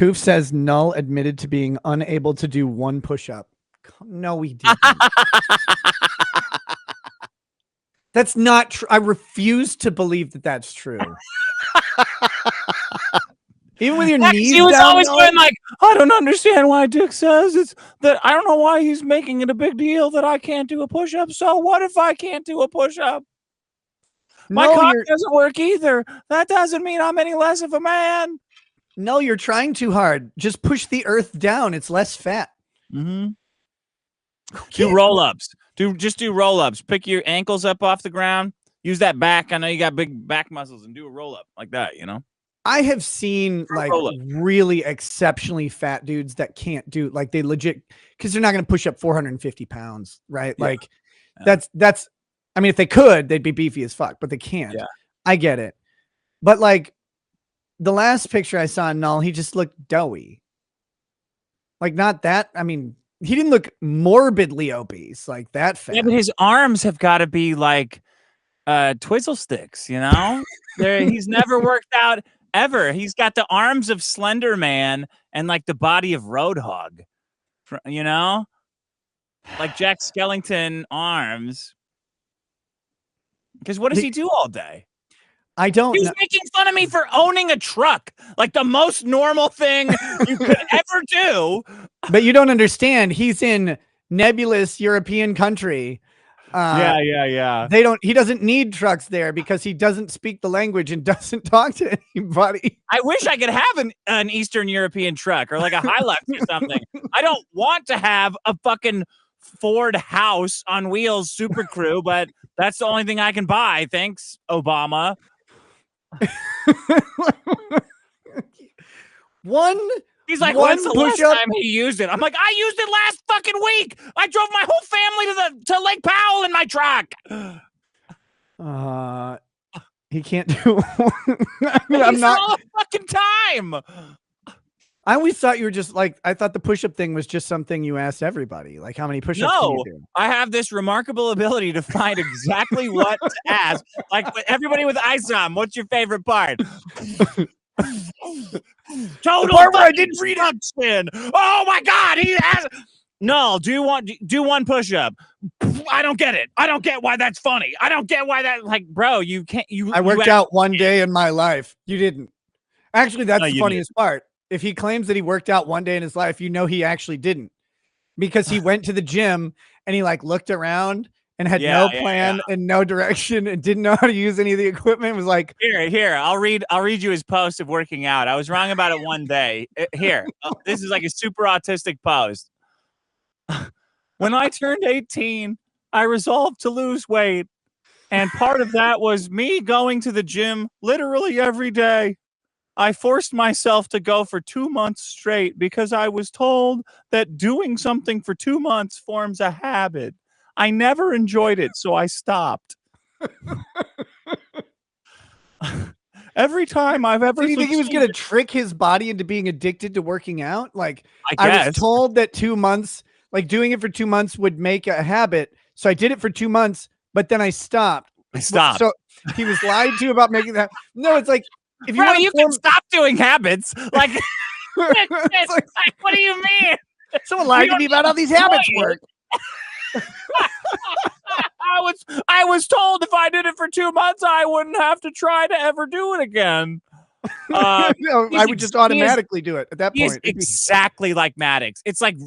Koof says Null admitted to being unable to do one push-up. No, he didn't. That's not true. I refuse to believe that that's true. Even with your knees he was down, always Null? going like, I don't understand why Dick says it's that. I don't know why he's making it a big deal that I can't do a push-up. So what if I can't do a push-up? My cock doesn't work either. That doesn't mean I'm any less of a man. No, you're trying too hard. Just push the earth down. It's less fat. Mm-hmm. Do roll-ups. Just do roll-ups. Pick your ankles up off the ground. Use that back. I know you got big back muscles, and do a roll-up like that, you know? I have seen like really exceptionally fat dudes that can't do, like, they legit, because they're not going to push up 450 pounds, right? Yeah. Like that's, I mean, if they could, they'd be beefy as fuck, but they can't. Yeah. I get it. But like the last picture I saw in Null, he just looked doughy. Like, not that, I mean, he didn't look morbidly obese like that fat. Yeah, but his arms have got to be like twizzle sticks, you know? He's never worked out ever. He's got the arms of Slender Man and like the body of Roadhog, you know? Like Jack Skellington arms. Because what does he do all day? I don't know. He's making fun of me for owning a truck. Like the most normal thing you could ever do. But you don't understand. He's in nebulous European country. Yeah. He doesn't need trucks there because he doesn't speak the language and doesn't talk to anybody. I wish I could have an Eastern European truck or like a Hilux or something. I don't want to have a fucking Ford house on wheels Super Crew, but that's the only thing I can buy. Thanks, Obama. He's like, when's the last time he used it? I'm like, I used it last fucking week. I drove my whole family to Lake Powell in my truck. He can't do. I'm not all the fucking time. I always thought you were just like, I thought the push-up thing was just something you asked everybody. Like, how many push-ups can you do? I have this remarkable ability to find exactly what to ask. Like everybody with ISOM, what's your favorite part? Total I didn't read up spin. Oh my God, he has no. Do one push-up. I don't get it. I don't get why that's funny. I don't get why that, like, bro, you can't. I worked out one day in my life. You didn't. Actually, that's the funniest part. If he claims that he worked out one day in his life, you know he actually didn't, because he went to the gym and he like looked around and had no plan and no direction and didn't know how to use any of the equipment. It was like, here, I'll read you his post of working out. I was wrong about it one day. Here, this is like a super autistic post. When I turned 18, I resolved to lose weight. And part of that was me going to the gym literally every day. I forced myself to go for 2 months straight because I was told that doing something for 2 months forms a habit. I never enjoyed it, so I stopped. Every time I've ever... Do you think he was going to trick his body into being addicted to working out? Like, I was told that 2 months, like doing it for 2 months would make a habit. So I did it for 2 months, but then I stopped. So he was lied to about making that. No, it's like, if you you can stop doing habits. Like, what do you mean? Someone lied to me about how these habits work. I was told if I did it for 2 months, I wouldn't have to try to ever do it again. I would just automatically do it at that point. Exactly like Maddox. It's like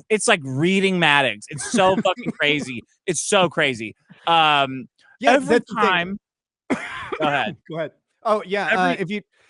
reading Maddox. It's so fucking crazy. It's so crazy. Every time. Go ahead. Go ahead. Oh yeah.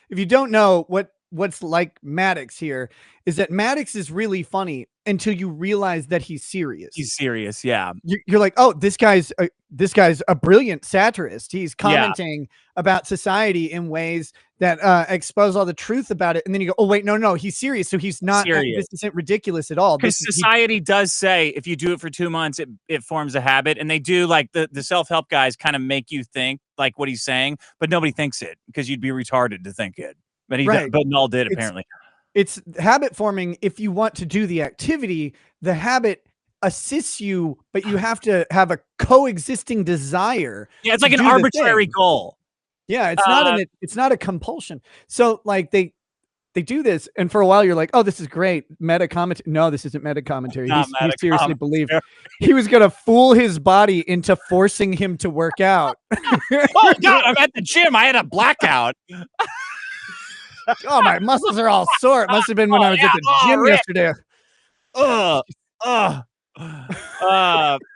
If you don't know what's like Maddox here, is that Maddox is really funny until you realize that he's serious. He's serious, yeah. You're like, oh, this guy's a brilliant satirist. He's commenting about society in ways that expose all the truth about it. And then you go, oh wait, no, he's serious. So he's not. This isn't ridiculous at all. Because society does say if you do it for 2 months, it forms a habit, and they do, like the self-help guys kind of make you think like what he's saying, but nobody thinks it because you'd be retarded to think it. But but Null did apparently. It's habit forming. If you want to do the activity, the habit assists you, but you have to have a coexisting desire. Yeah, it's like an arbitrary goal. Yeah, it's not a compulsion. So like they do this, and for a while you're like, oh, this is great. Meta commentary. No, this isn't meta commentary. He seriously believed he was gonna fool his body into forcing him to work out. Oh God, I'm at the gym. I had a blackout. Oh, my muscles are all sore. It must have been when I was at the gym yesterday.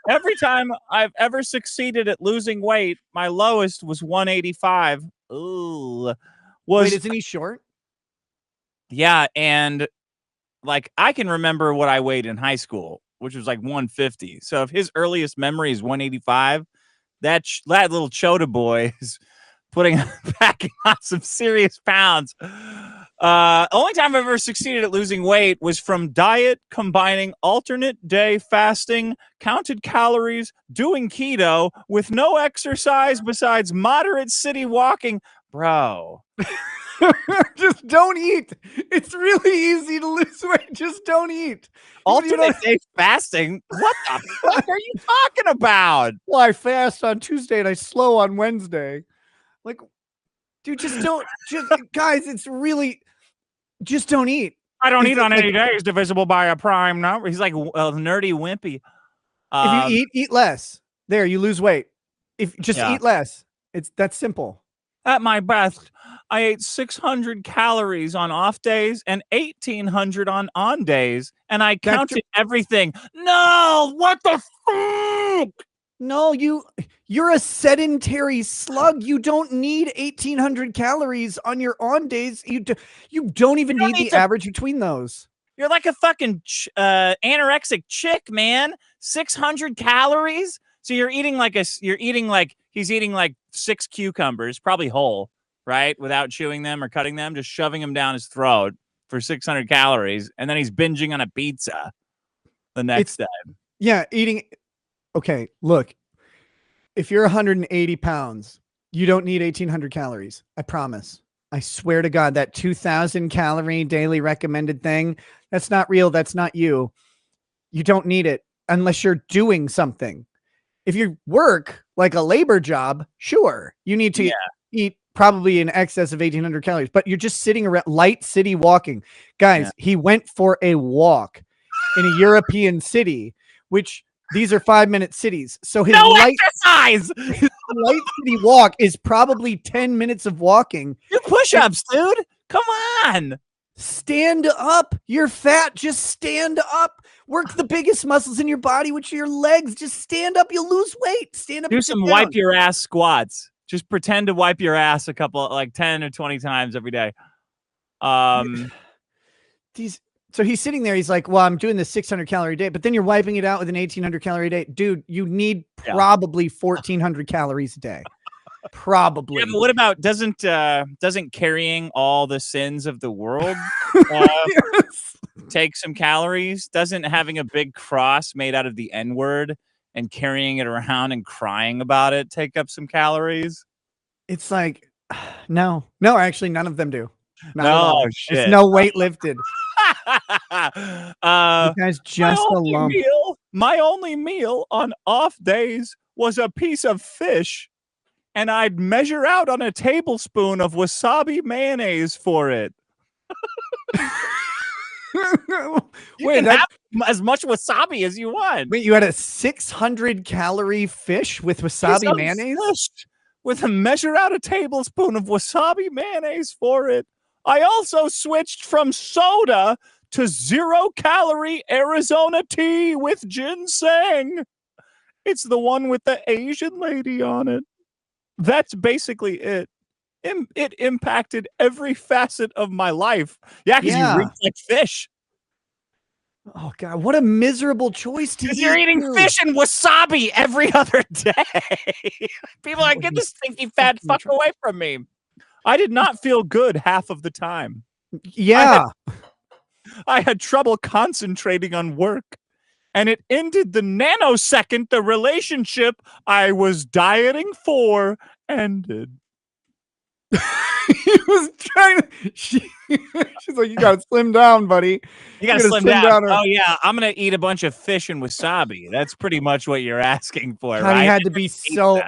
Every time I've ever succeeded at losing weight, my lowest was 185. Ooh. Wait, isn't he short? Yeah, and like I can remember what I weighed in high school, which was like 150. So if his earliest memory is 185, that little Chota boy is packing on some serious pounds. Only time I've ever succeeded at losing weight was from diet, combining alternate day fasting, counted calories, doing keto with no exercise besides moderate city walking. Bro. Just don't eat. It's really easy to lose weight. Just don't eat. Alternate day fasting? What the fuck are you talking about? Well, I fast on Tuesday and I slow on Wednesday. Like, dude, just don't. Guys, it's really. Just don't eat. I don't eat on any days divisible by a prime number. He's like a nerdy wimpy. If you eat less. There, you lose weight. If just eat less. That's simple. At my best, I ate 600 calories on off days and 1,800 on days, and I counted everything. No, what the fuck? No, you're a sedentary slug. You don't need 1,800 calories on your on days. You don't even need the average between those. You're like a fucking anorexic chick, man. 600 calories. So he's eating like 6 cucumbers, probably whole, right? Without chewing them or cutting them, just shoving them down his throat for 600 calories. And then he's binging on a pizza the next day. Yeah, eating. Okay, look, if you're 180 pounds, you don't need 1,800 calories. I promise. I swear to God, that 2,000 calorie daily recommended thing, that's not real. That's not you. You don't need it unless you're doing something. If you work like a labor job, sure, you need to eat probably in excess of 1,800 calories, but you're just sitting around light city walking. Guys, he went for a walk in a European city, which these are 5-minute cities. So his exercise. His light city walk is probably 10 minutes of walking. Do push-ups, dude. Come on. Stand up. You're fat. Just stand up. Work the biggest muscles in your body, which are your legs. Just stand up. You'll lose weight. Stand up. Do some wipe your ass squats. Just pretend to wipe your ass a couple, like 10 or 20 times every day. So he's sitting there. He's like, well, I'm doing this 600 calorie day, but then you're wiping it out with an 1,800 calorie day. Dude, you need probably 1,400 calories a day. Probably. Yeah, but what about doesn't carrying all the sins of the world take some calories? Doesn't having a big cross made out of the N-word and carrying it around and crying about it take up some calories? It's like, no, actually, none of them do. Shit. It's no weight lifted. You guys just alone. My only meal on off days was a piece of fish, and I'd measure out on a tablespoon of wasabi mayonnaise for it. You can have as much wasabi as you want. Wait, you had a 600 calorie fish with wasabi mayonnaise? With a measure out a tablespoon of wasabi mayonnaise for it. I also switched from soda to 0-calorie Arizona tea with ginseng. It's the one with the Asian lady on it. That's basically it. It impacted every facet of my life. Yeah, because you reek like fish. Oh, God, what a miserable choice to eat. You're eating fish and wasabi every other day. People are like, get this stinky fat fuck away from me. I did not feel good half of the time. Yeah. I had trouble concentrating on work. And it ended the nanosecond the relationship I was dieting for ended. He was trying to. She's like, you gotta slim down, buddy. You gotta slim down. Oh yeah, I'm gonna eat a bunch of fish and wasabi. That's pretty much what you're asking for, right? He had to be so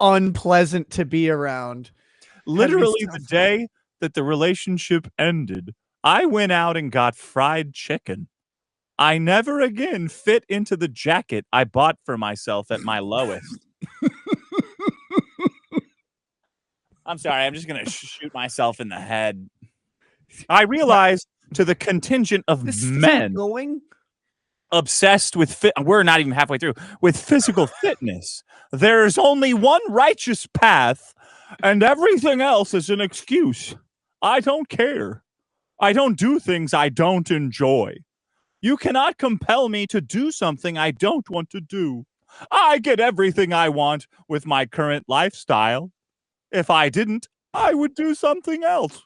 unpleasant to be around. Literally, the day that the relationship ended, I went out and got fried chicken. I never again fit into the jacket I bought for myself at my lowest. I'm sorry, I'm just going to shoot myself in the head. I realize to the contingent of This is men still going. obsessed with we're not even halfway through, with physical fitness, there's only one righteous path, and everything else is an excuse. I don't care. I don't do things I don't enjoy. You cannot compel me to do something I don't want to do. I get everything I want with my current lifestyle. If I didn't, I would do something else.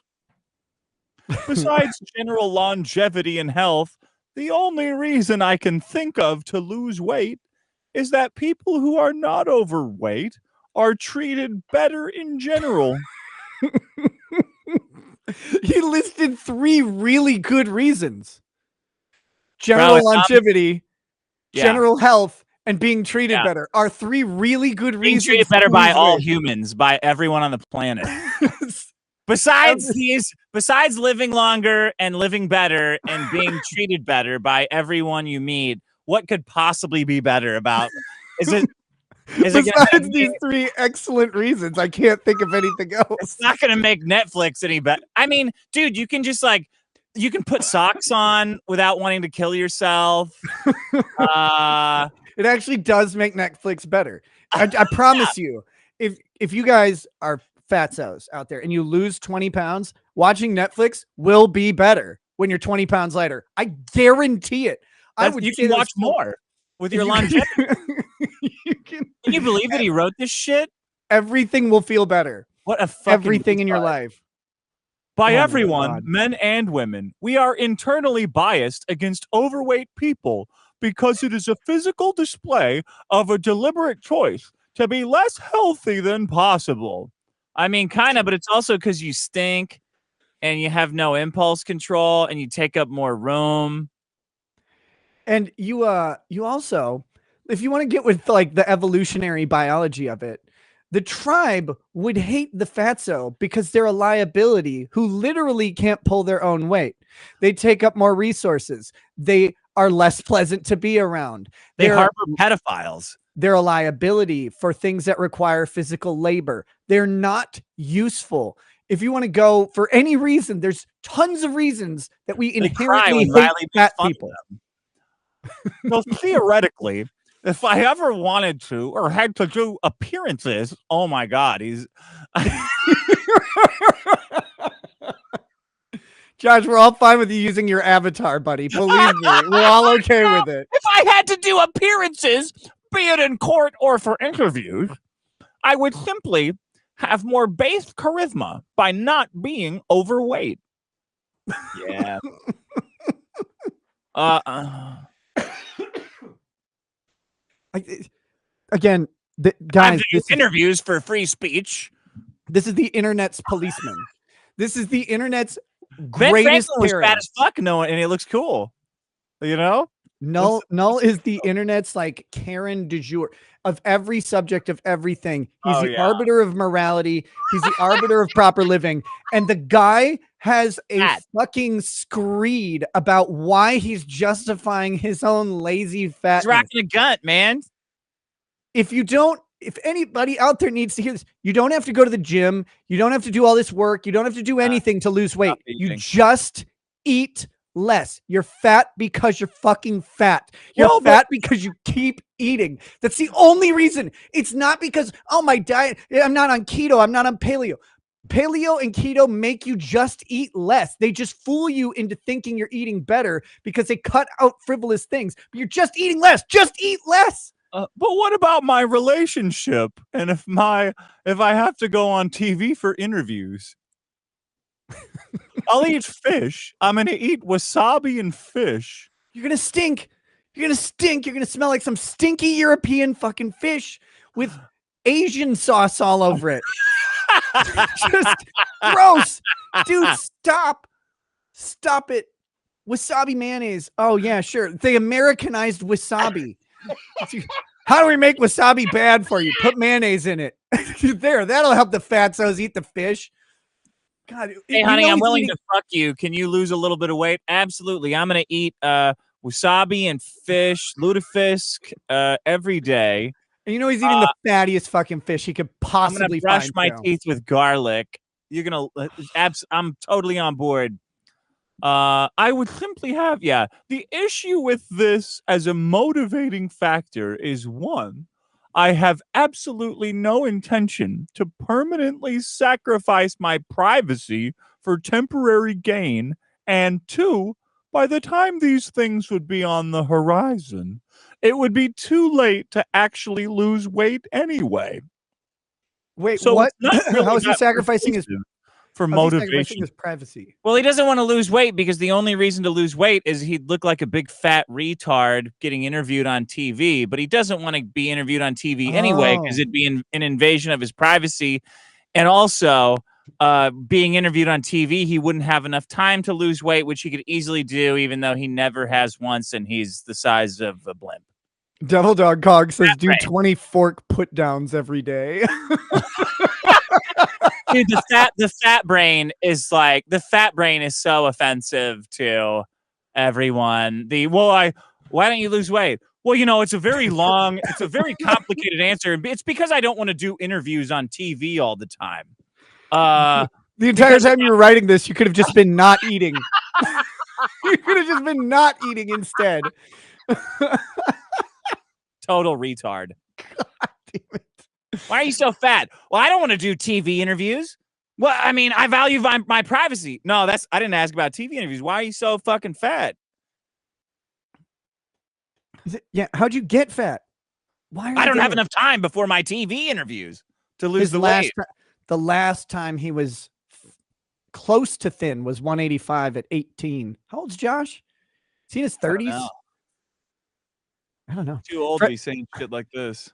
Besides general longevity and health, the only reason I can think of to lose weight is that people who are not overweight are treated better in general. He listed 3 really good reasons. General longevity, general health, and being treated better are 3 really good reasons. Being treated better by all humans, by everyone on the planet. Besides living longer and living better and being treated better by everyone you meet, what could possibly be better about? Besides these 3 excellent reasons, I can't think of anything else. It's not going to make Netflix any better. I mean, dude, you can just you can put socks on without wanting to kill yourself. It actually does make Netflix better. I promise you, if you guys are fatzos out there and you lose 20 pounds, watching Netflix will be better when you're 20 pounds lighter. I guarantee it. You can watch more with your longevity. Can you believe that he wrote this shit? Everything will feel better. What a fucking everything in your life. By everyone, men and women, we are internally biased against overweight people because it is a physical display of a deliberate choice to be less healthy than possible. I mean, kind of, but it's also because you stink and you have no impulse control and you take up more room. And you also, if you want to get with the evolutionary biology of it, the tribe would hate the fatso because they're a liability who literally can't pull their own weight. They take up more resources. They are less pleasant to be around. They harbor pedophiles. They're a liability for things that require physical labor. They're not useful. If you want to go for any reason, there's tons of reasons that we inherently hate fat people. So theoretically, if I ever wanted to or had to do appearances, oh my God, Josh, we're all fine with you using your avatar, buddy. Believe me, we're all okay with it. If I had to do appearances, be it in court or for interviews, I would simply have more base charisma by not being overweight. Yeah. Again, guys, interviews for free speech. This is the internet's policeman. This is the internet's greatest was fat as fuck, and it looks cool. You know, Null is the internet's Karen du jour of every subject of everything. He's the arbiter of morality. He's the arbiter of proper living. And the guy has a fucking screed about why he's justifying his own lazy fatness. He's rocking a gun, man. If anybody out there needs to hear this, you don't have to go to the gym. You don't have to do all this work. You don't have to do anything to lose weight. You just eat less. You're fat because you're fucking fat. You're fat because you keep eating. That's the only reason. It's not because, my diet, I'm not on keto. I'm not on paleo. Paleo and keto make you just eat less. They just fool you into thinking you're eating better because they cut out frivolous things. But you're just eating less. Just eat less. But what about my relationship? And if I have to go on TV for interviews, I'll eat fish. I'm going to eat wasabi and fish. You're going to stink. You're going to stink. You're going to smell like some stinky European fucking fish with Asian sauce all over it. Just gross. Dude, stop. Stop it. Wasabi mayonnaise. Oh, yeah, sure. They Americanized wasabi. How do we make wasabi bad for you? Put mayonnaise in it. There, that'll help the fatzos eat the fish. God, Hey, honey, I'm willing to fuck you. Can you lose a little bit of weight? Absolutely. I'm gonna eat wasabi and fish, lutefisk, every day. And you know he's eating the fattiest fucking fish he could I'm gonna possibly brush find. my teeth with garlic. You're gonna. I'm totally on board. I would simply have, the issue with this as a motivating factor is one, I have absolutely no intention to permanently sacrifice my privacy for temporary gain. And two, by the time these things would be on the horizon, it would be too late to actually lose weight anyway. Wait, So what? it's not really How is he that sacrificing his for how's he sacrificing motivation. his privacy? Well, he doesn't want to lose weight because the only reason to lose weight is he'd look like a big fat retard getting interviewed on TV, but he doesn't want to be interviewed on TV anyway because Oh. it'd be an invasion of his privacy. And also, being interviewed on TV, he wouldn't have enough time to lose weight, which he could easily do, even though he never has once and he's the size of a blimp. Devil Dog Cog says, do Right. 20 fork put downs every day. Dude, the fat brain is so offensive to everyone. Why don't you lose weight? Well, it's a very complicated answer. It's because I don't want to do interviews on TV all the time. The entire time you were writing this, you could have just been not eating. You could have just been not eating instead. Total retard. God damn it. Why are you so fat? Well, I don't want to do TV interviews. Well, I mean, I value my privacy. No, I didn't ask about TV interviews. Why are you so fucking fat? How'd you get fat? Why? I don't have enough time before my TV interviews to lose the weight. The last time he was close to thin was 185 at 18. How old's Josh? Is he in his 30s? I don't know. I don't know. Too old to be saying shit like this.